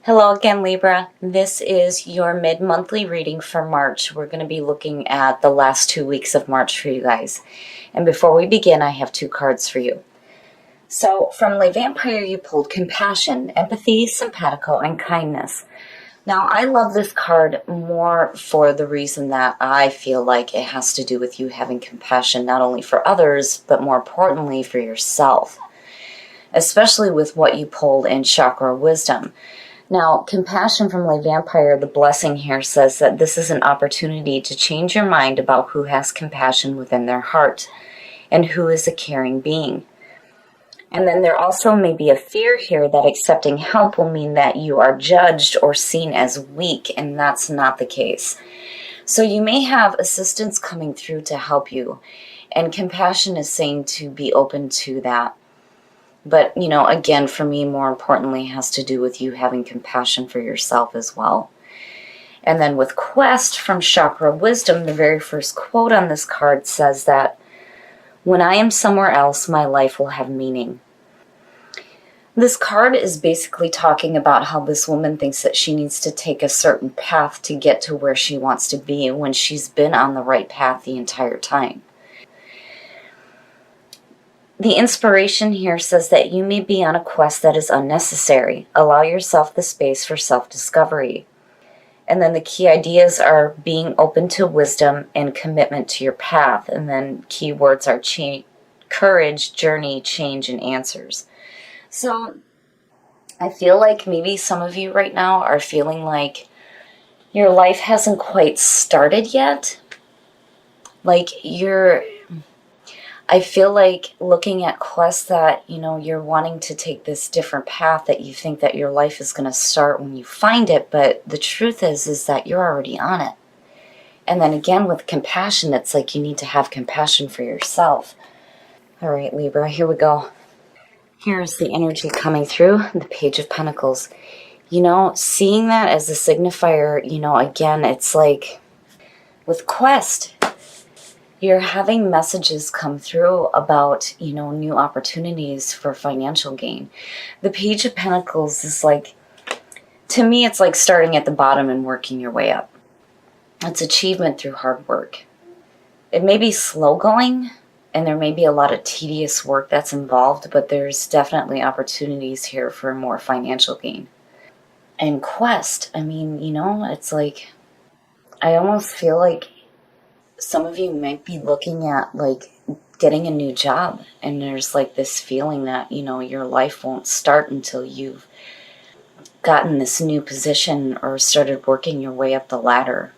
Hello again, Libra. This is your mid-monthly reading for March. We're going to be looking at the last 2 weeks of March for you guys. And before we begin, I have 2 cards for you. So from Le Vampire, you pulled Compassion, Empathy, Simpatico, and Kindness. Now, I love this card more for the reason that I feel like it has to do with you having compassion not only for others, but more importantly for yourself, especially with what you pulled in Chakra Wisdom. Now, Compassion from Le Vampire, the blessing here says that this is an opportunity to change your mind about who has compassion within their heart and who is a caring being. And then there also may be a fear here that accepting help will mean that you are judged or seen as weak, and that's not the case. So you may have assistance coming through to help you, and Compassion is saying to be open to that. But, again, for me, more importantly, has to do with you having compassion for yourself as well. And then with Quest from Chakra Wisdom, the very first quote on this card says that, "When I am somewhere else, my life will have meaning." This card is basically talking about how this woman thinks that she needs to take a certain path to get to where she wants to be when she's been on the right path the entire time. The inspiration here says that you may be on a quest that is unnecessary. Allow yourself the space for self-discovery. And then the key ideas are being open to wisdom and commitment to your path. And then keywords are courage, journey, change, and answers. So I feel like maybe some of you right now are feeling like your life hasn't quite started yet. I feel like looking at Quest that, you're wanting to take this different path, that you think that your life is going to start when you find it, but the truth is that you're already on it. And then again, with Compassion, it's like you need to have compassion for yourself. All right, Libra, here we go. Here's the energy coming through, the Page of Pentacles. Seeing that as a signifier, again, it's like with Quest, you're having messages come through about, new opportunities for financial gain. The Page of Pentacles is like, to me, it's like starting at the bottom and working your way up. It's achievement through hard work. It may be slow going, and there may be a lot of tedious work that's involved, but there's definitely opportunities here for more financial gain. And Quest, it's like, I almost feel like some of you might be looking at getting a new job, and there's this feeling that your life won't start until you've gotten this new position or started working your way up the ladder.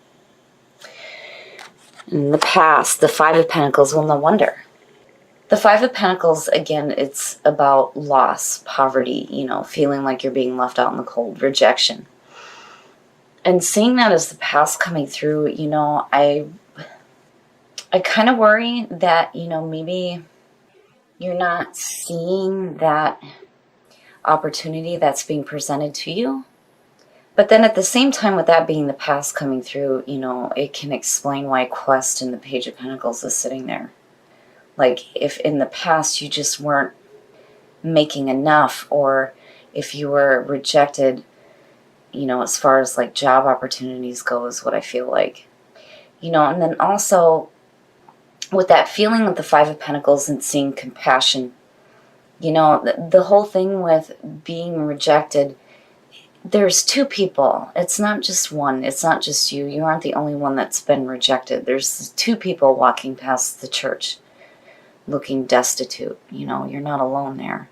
In the past, the Five of Pentacles, well, no wonder. The Five of Pentacles, again, it's about loss, poverty, feeling like you're being left out in the cold, rejection. And seeing that as the past coming through, I kind of worry that, maybe you're not seeing that opportunity that's being presented to you. But then at the same time, with that being the past coming through, it can explain why Quest in the Page of Pentacles is sitting there. If in the past you just weren't making enough, or if you were rejected, as far as job opportunities go, is what I feel like. And then also, with that feeling of the Five of Pentacles and seeing compassion, the whole thing with being rejected, there's 2 people. It's not just one. It's not just you. You aren't the only one that's been rejected. There's 2 people walking past the church looking destitute. You're not alone there.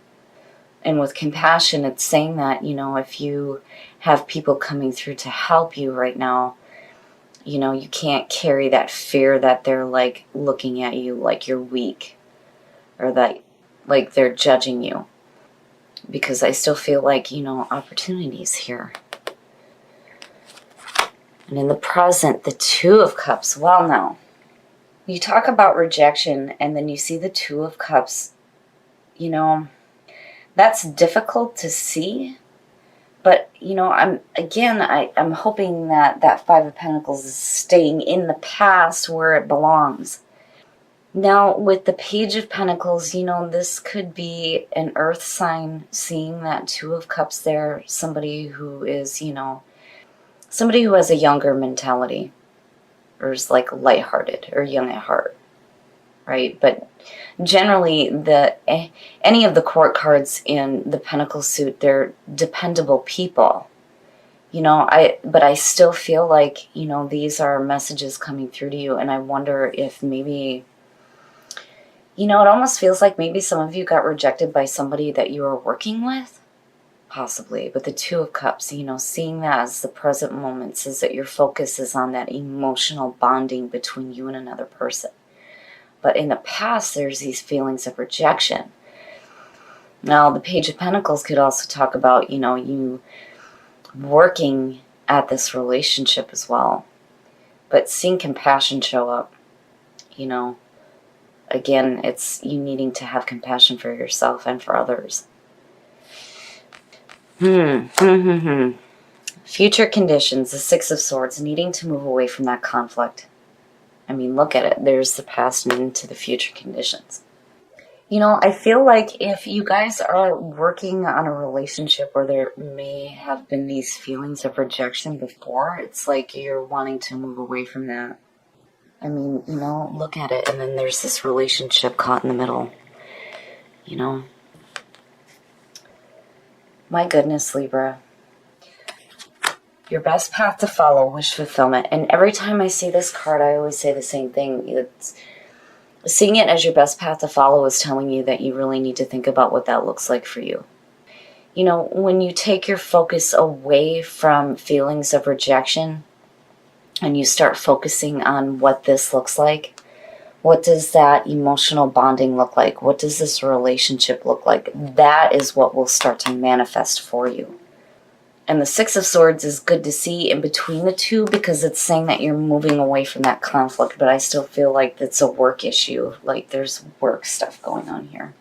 And with Compassion, it's saying that, if you have people coming through to help you right now, you can't carry that fear that they're looking at you like you're weak, or that they're judging you. Because I still feel like, opportunities here. And in the present, the Two of Cups. Well, now, you talk about rejection and then you see the Two of Cups. That's difficult to see. But, I'm hoping that that Five of Pentacles is staying in the past where it belongs. Now, with the Page of Pentacles, this could be an earth sign seeing that Two of Cups there. Somebody who is, somebody who has a younger mentality or is like lighthearted or young at heart, right? But generally, any of the court cards in the Pentacle suit, they're dependable people. But I still feel like, these are messages coming through to you, and I wonder if maybe, it almost feels like maybe some of you got rejected by somebody that you were working with, possibly. But the Two of Cups, seeing that as the present moment says that your focus is on that emotional bonding between you and another person. But in the past, there's these feelings of rejection. Now, the Page of Pentacles could also talk about, you working at this relationship as well. But seeing compassion show up, again, it's you needing to have compassion for yourself and for others. Future conditions, the Six of Swords, needing to move away from that conflict. I mean, look at it. There's the past and into the future conditions. I feel like if you guys are working on a relationship where there may have been these feelings of rejection before, it's like you're wanting to move away from that. I mean, look at it. And then there's this relationship caught in the middle, My goodness, Libra. Your best path to follow, wish fulfillment. And every time I see this card, I always say the same thing. Seeing it as your best path to follow is telling you that you really need to think about what that looks like for you. When you take your focus away from feelings of rejection and you start focusing on what this looks like, what does that emotional bonding look like? What does this relationship look like? That is what will start to manifest for you. And the Six of Swords is good to see in between the two because it's saying that you're moving away from that conflict, but I still feel like it's a work issue. Like there's work stuff going on here.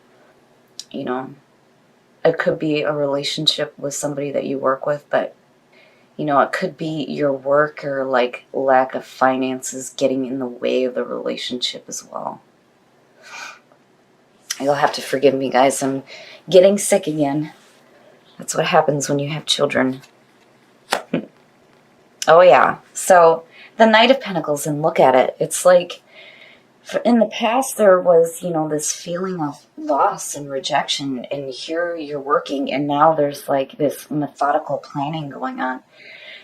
It could be a relationship with somebody that you work with, but, it could be your work or like lack of finances getting in the way of the relationship as well. You'll have to forgive me, guys. I'm getting sick again. That's what happens when you have children. Oh, yeah. So the Knight of Pentacles, and look at it. It's like in the past there was, this feeling of loss and rejection. And here you're working, and now there's like this methodical planning going on.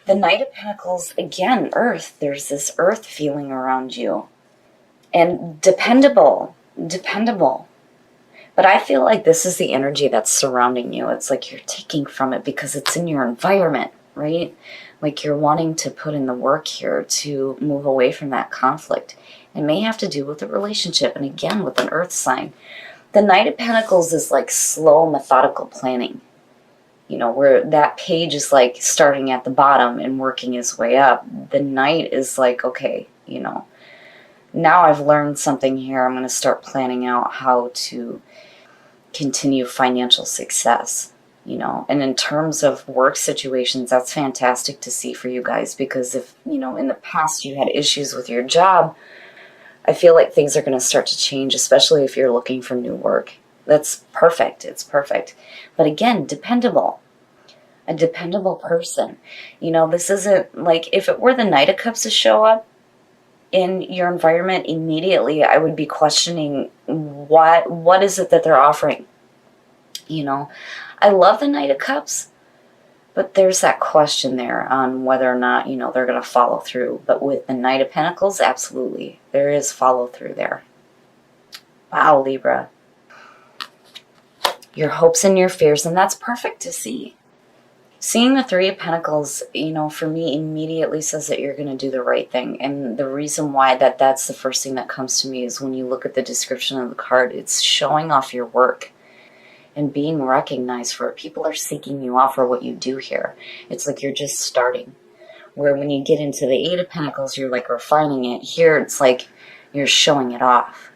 The Knight of Pentacles, again, earth. There's this earth feeling around you. And dependable. But I feel like this is the energy that's surrounding you. It's like you're taking from it because it's in your environment, right? Like you're wanting to put in the work here to move away from that conflict. It may have to do with a relationship. And again, with an earth sign. The Knight of Pentacles is like slow, methodical planning. Where that page is like starting at the bottom and working his way up. The Knight is like, okay, now I've learned something here. I'm going to start planning out how to continue financial success, and in terms of work situations, that's fantastic to see for you guys, because if, in the past you had issues with your job, I feel like things are going to start to change, especially if you're looking for new work. That's perfect. It's perfect. But again, dependable. A dependable person. This isn't like, if it were the Knight of Cups to show up in your environment, immediately I would be questioning what is it that they're offering. I love the Knight of Cups, but there's that question there on whether or not they're going to follow through. But with the Knight of Pentacles, absolutely, there is follow through there. Wow, Libra, your hopes and your fears, and that's perfect to see. Seeing the Three of Pentacles, for me, immediately says that you're going to do the right thing. And the reason why that's the first thing that comes to me is when you look at the description of the card, it's showing off your work and being recognized for it. People are seeking you out for what you do here. It's like you're just starting. Where when you get into the Eight of Pentacles, you're like refining it. Here, it's like you're showing it off.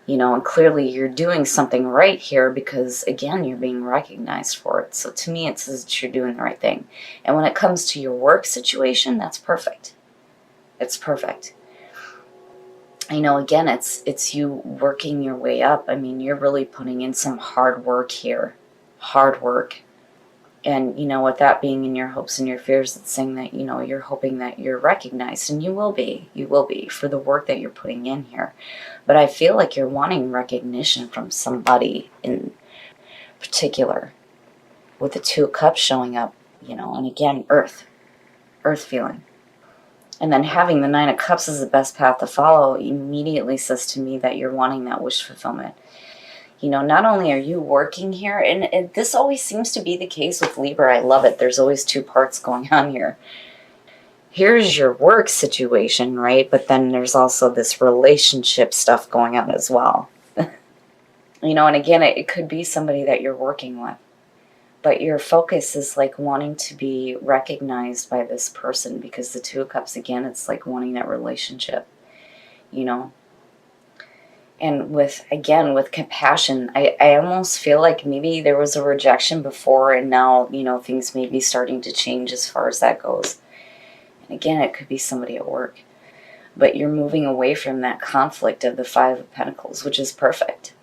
And clearly you're doing something right here because, again, you're being recognized for it. So to me, it says that you're doing the right thing. And when it comes to your work situation, that's perfect. It's perfect. I know, again, it's you working your way up. I mean, you're really putting in some hard work here. Hard work. And, with that being in your hopes and your fears, it's saying that, you're hoping that you're recognized, and you will be. You will be for the work that you're putting in here. But I feel like you're wanting recognition from somebody in particular, with the Two of Cups showing up, and again, earth feeling. And then having the Nine of Cups as the best path to follow immediately says to me that you're wanting that wish fulfillment. Not only are you working here, and this always seems to be the case with Libra. I love it. There's always two parts going on here. Here's your work situation, right? But then there's also this relationship stuff going on as well. And again, it could be somebody that you're working with. But your focus is like wanting to be recognized by this person, because the Two of Cups, again, it's like wanting that relationship, And with compassion, I almost feel like maybe there was a rejection before, and now, things may be starting to change as far as that goes. And again, it could be somebody at work. But you're moving away from that conflict of the Five of Pentacles, which is perfect.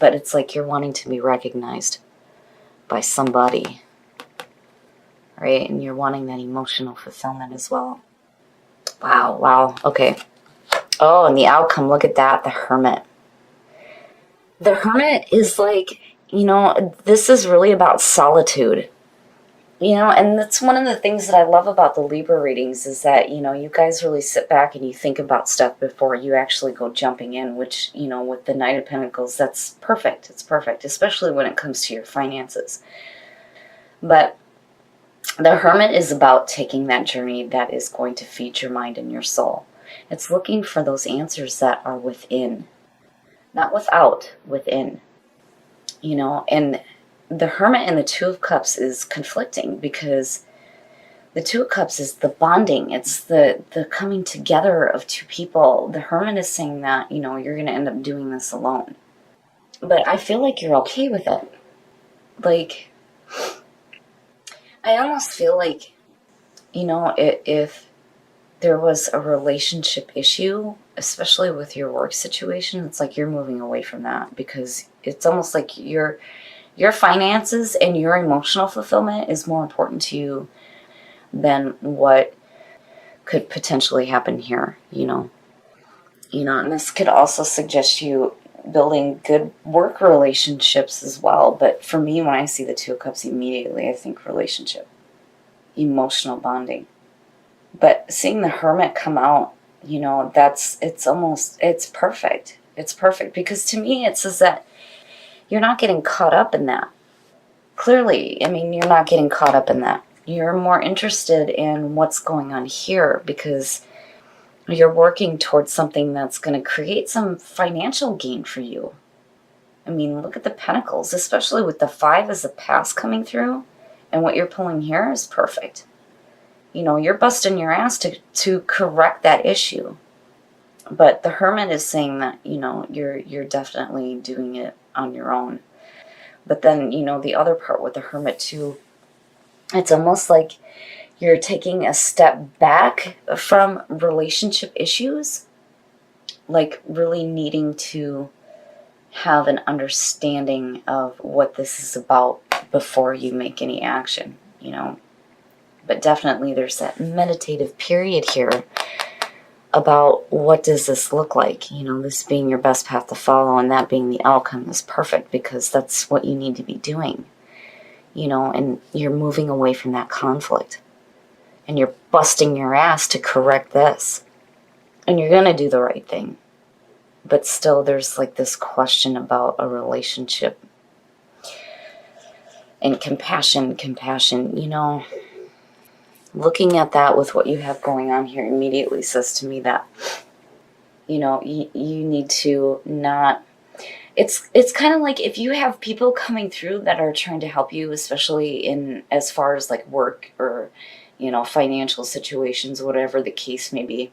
But it's like you're wanting to be recognized by somebody, right? And you're wanting that emotional fulfillment as well. Wow. Okay. Oh, and the outcome, look at that, the Hermit. The Hermit is like, this is really about solitude. And that's one of the things that I love about the Libra readings is that, you guys really sit back and you think about stuff before you actually go jumping in, which, with the Knight of Pentacles, that's perfect. It's perfect, especially when it comes to your finances. But the Hermit is about taking that journey that is going to feed your mind and your soul. It's looking for those answers that are within, not without, within. And the Hermit and the Two of Cups is conflicting, because the Two of Cups is the bonding. It's the coming together of two people. The Hermit is saying that, you're going to end up doing this alone. But I feel like you're okay with it. Like, I almost feel like, if there was a relationship issue, especially with your work situation, it's like you're moving away from that, because it's almost like your finances and your emotional fulfillment is more important to you than what could potentially happen here, and this could also suggest you building good work relationships as well. But for me, when I see the Two of Cups, immediately I think relationship, emotional bonding. But seeing the Hermit come out, it's perfect. It's perfect, because to me it says that you're not getting caught up in that. Clearly, you're not getting caught up in that. You're more interested in what's going on here, because you're working towards something that's going to create some financial gain for you. Look at the Pentacles, especially with the Five as the past coming through, and what you're pulling here is perfect. You're busting your ass to correct that issue. But the Hermit is saying that, you're definitely doing it on your own. But then, the other part with the Hermit too, it's almost like you're taking a step back from relationship issues, like really needing to have an understanding of what this is about before you make any action, But definitely there's that meditative period here about what does this look like, this being your best path to follow, and that being the outcome is perfect, because that's what you need to be doing, and you're moving away from that conflict, and you're busting your ass to correct this, and you're going to do the right thing. But still there's like this question about a relationship and compassion, looking at that with what you have going on here immediately says to me that, you need to not, it's kind of like if you have people coming through that are trying to help you, especially in as far as like work or, financial situations, whatever the case may be,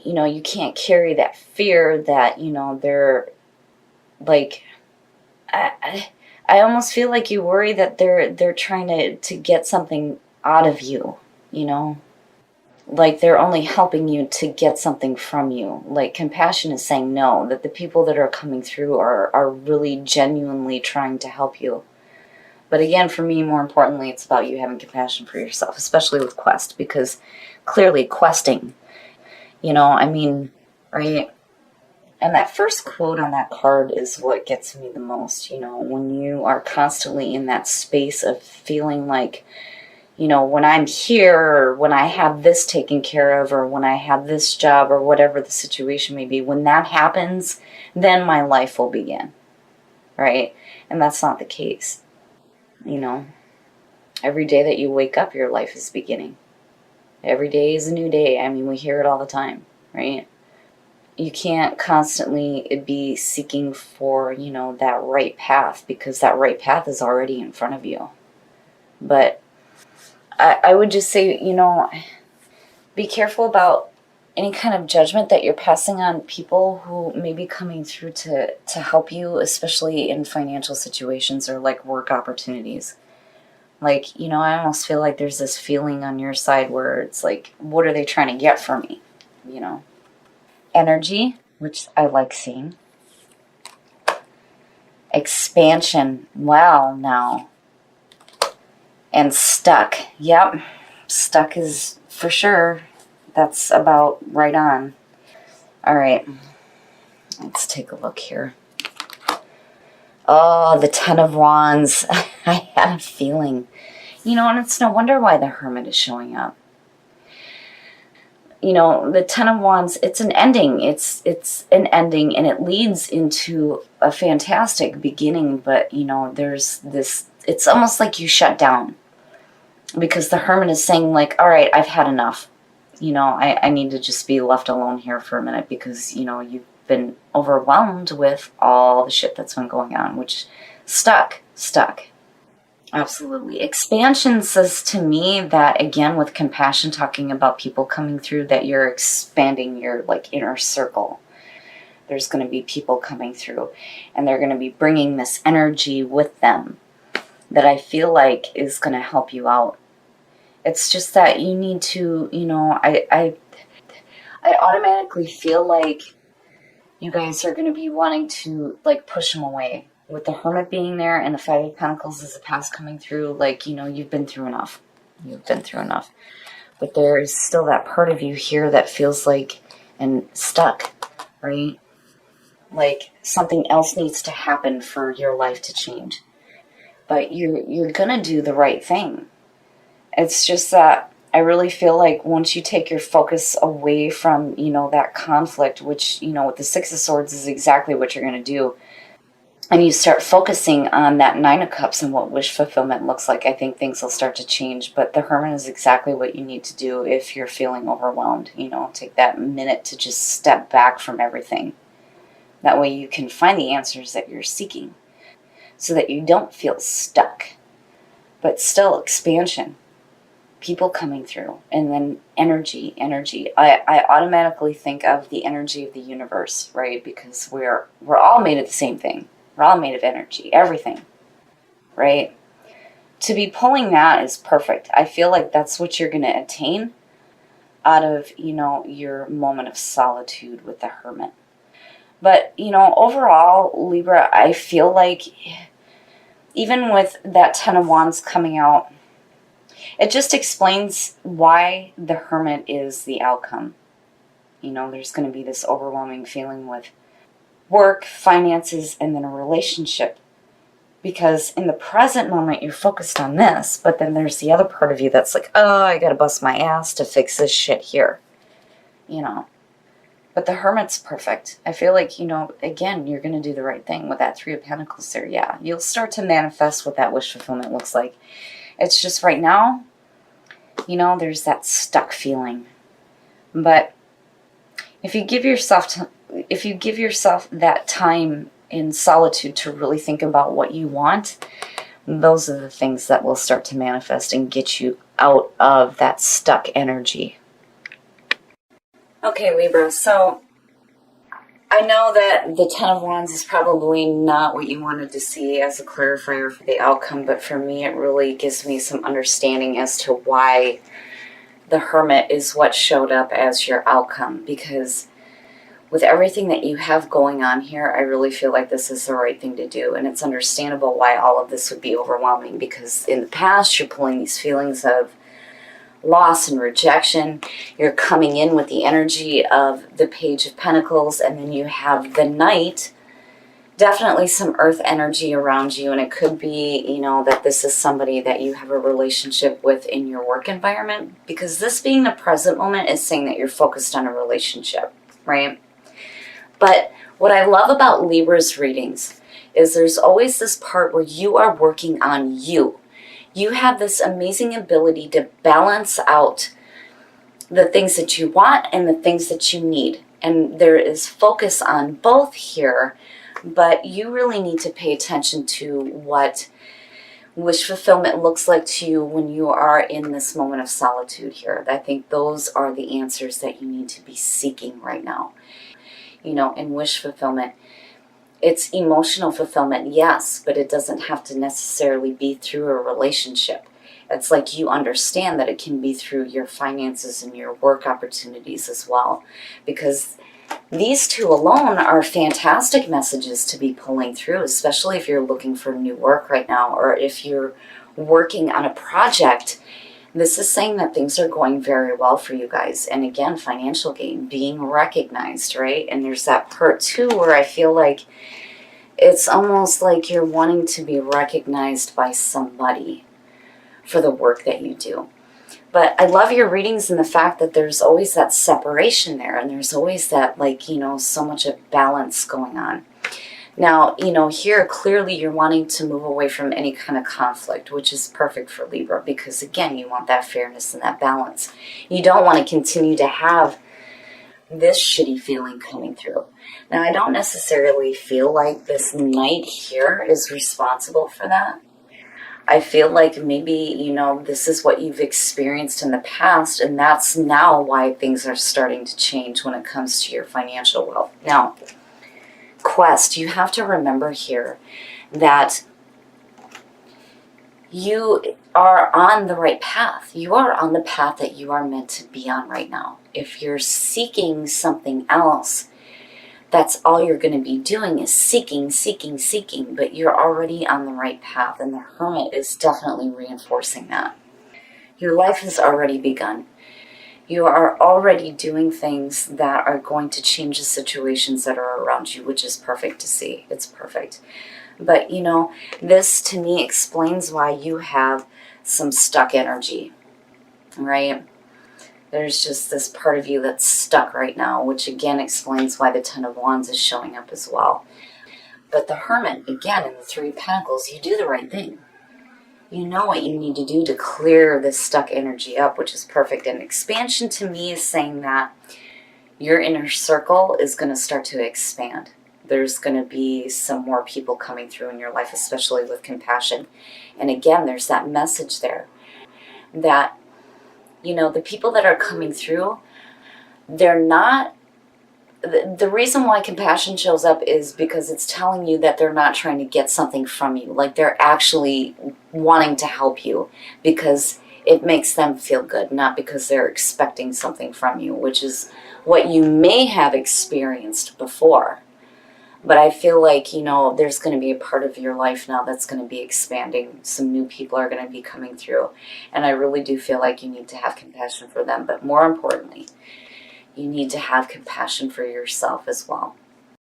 you can't carry that fear that, they're like, I almost feel like you worry that they're trying to get something out of you, like they're only helping you to get something from you. Like compassion is saying no, that the people that are coming through are really genuinely trying to help you. But again, for me, more importantly, it's about you having compassion for yourself, especially with quest, because clearly questing, I mean, right? And that first quote on that card is what gets me the most, when you are constantly in that space of feeling like, when I'm here, or when I have this taken care of, or when I have this job, or whatever the situation may be, when that happens, then my life will begin, right? And that's not the case. Every day that you wake up, your life is beginning. Every day is a new day. I mean, we hear it all the time, right? You can't constantly be seeking for, that right path, because that right path is already in front of you. But I would just say, be careful about any kind of judgment that you're passing on people who may be coming through to help you, especially in financial situations or like work opportunities. Like, I almost feel like there's this feeling on your side where it's like, what are they trying to get from me? Energy, which I like seeing. Expansion. Wow, now. And stuck. Yep. Stuck is for sure. That's about right on. All right. Let's take a look here. Oh, the Ten of Wands. I had a feeling. And it's no wonder why the Hermit is showing up. The Ten of Wands, it's an ending. It's an ending, and it leads into a fantastic beginning. But, there's this, it's almost like you shut down. Because the Hermit is saying, like, all right, I've had enough. I need to just be left alone here for a minute, because, you've been overwhelmed with all the shit that's been going on, which stuck. Absolutely. Expansion says to me that, again, with compassion, talking about people coming through, that you're expanding your, like, inner circle. There's going to be people coming through, and they're going to be bringing this energy with them that I feel like is going to help you out. It's just that you need to, I automatically feel like you guys are going to be wanting to, like, push them away. With the Hermit being there and the Five of Pentacles as the past coming through, like, you've been through enough. But there is still that part of you here that feels like, and stuck, right? Like something else needs to happen for your life to change. But you're going to do the right thing. It's just that I really feel like once you take your focus away from, that conflict, which, with the Six of Swords is exactly what you're going to do, and you start focusing on that Nine of Cups and what wish fulfillment looks like, I think things will start to change. But the Hermit is exactly what you need to do if you're feeling overwhelmed. Take that minute to just step back from everything. That way you can find the answers that you're seeking, so that you don't feel stuck. But still, expansion. People coming through, and then energy. I automatically think of the energy of the universe, right? Because we're all made of the same thing. We're all made of energy, everything, right? To be pulling that is perfect. I feel like that's what you're going to attain out of, your moment of solitude with the Hermit. But, overall, Libra, I feel like even with that Ten of Wands coming out, it just explains why the Hermit is the outcome. There's going to be this overwhelming feeling with work, finances, and then a relationship. Because in the present moment, you're focused on this, but then there's the other part of you that's like, oh, I got to bust my ass to fix this shit here. But the Hermit's perfect. I feel like, again, you're going to do the right thing with that Three of Pentacles there. Yeah, you'll start to manifest what that wish fulfillment looks like. It's just right now, there's that stuck feeling. But if you give yourself that time in solitude to really think about what you want, those are the things that will start to manifest and get you out of that stuck energy. Okay, Libra, so I know that the Ten of Wands is probably not what you wanted to see as a clarifier for the outcome, but for me it really gives me some understanding as to why the Hermit is what showed up as your outcome, because with everything that you have going on here, I really feel like this is the right thing to do. And it's understandable why all of this would be overwhelming, because in the past you're pulling these feelings of loss and rejection. You're coming in with the energy of the Page of Pentacles, and then you have the Knight. Definitely some earth energy around you, and it could be, you know, that this is somebody that you have a relationship with in your work environment, because this being the present moment is saying that you're focused on a relationship, right? But what I love about Libra's readings is there's always this part where you are working on you. You have this amazing ability to balance out the things that you want and the things that you need. And there is focus on both here, but you really need to pay attention to what wish fulfillment looks like to you when you are in this moment of solitude here. I think those are the answers that you need to be seeking right now. You know, in wish fulfillment, it's emotional fulfillment, yes, but it doesn't have to necessarily be through a relationship. It's like you understand that it can be through your finances and your work opportunities as well, because these two alone are fantastic messages to be pulling through, especially if you're looking for new work right now, or if you're working on a project. This is saying that things are going very well for you guys. And again, financial gain, being recognized, right? And there's that part too where I feel like it's almost like you're wanting to be recognized by somebody for the work that you do. But I love your readings and the fact that there's always that separation there, and there's always that, like, you know, so much of balance going on. Now, you know, here clearly you're wanting to move away from any kind of conflict, which is perfect for Libra, because again, you want that fairness and that balance. You don't want to continue to have this shitty feeling coming through. Now, I don't necessarily feel like this Knight here is responsible for that. I feel like maybe, you know, this is what you've experienced in the past, and that's now why things are starting to change when it comes to your financial wealth. Now, Quest, you have to remember here that you are on the right path. You are on the path that you are meant to be on right now. If you're seeking something else, that's all you're going to be doing is seeking, seeking, seeking, but you're already on the right path, and the Hermit is definitely reinforcing that. Your life has already begun. You are already doing things that are going to change the situations that are around you, which is perfect to see. It's perfect. But, you know, this to me explains why you have some stuck energy, right? There's just this part of you that's stuck right now, which again explains why the Ten of Wands is showing up as well. But the Hermit, again, in the Three of Pentacles, you do the right thing. You know what you need to do to clear this stuck energy up, which is perfect. And expansion to me is saying that your inner circle is going to start to expand. There's going to be some more people coming through in your life, especially with compassion. And again, there's that message there that, you know, the people that are coming through, they're not, the reason why compassion shows up is because it's telling you that they're not trying to get something from you. Like, they're actually wanting to help you because it makes them feel good, not because they're expecting something from you, which is what you may have experienced before. But I feel like, you know, there's going to be a part of your life now that's going to be expanding. Some new people are going to be coming through. And I really do feel like you need to have compassion for them. But more importantly, you need to have compassion for yourself as well.